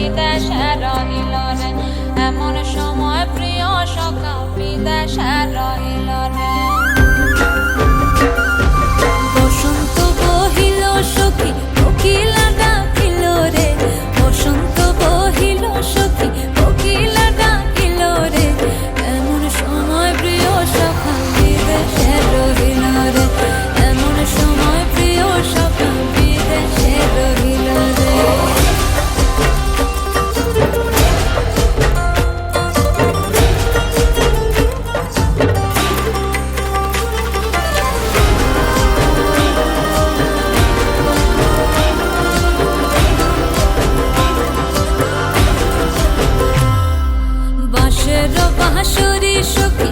বিদেশে রহিল রে, এমন সময় প্রিয় সখা বিদেশে রহিল রে। বসন্ত বহিল সখী কোকিলা ডাকিল রে, বসন্ত বহিল সখী কোকিলা ডাকিল রে, এমন সময় প্রিয় সখা বিদেশে রহিল রে, এমন সময় প্রিয় সখা বিদেশে রহিল রে। বাঁশের বাঁশুরি সখী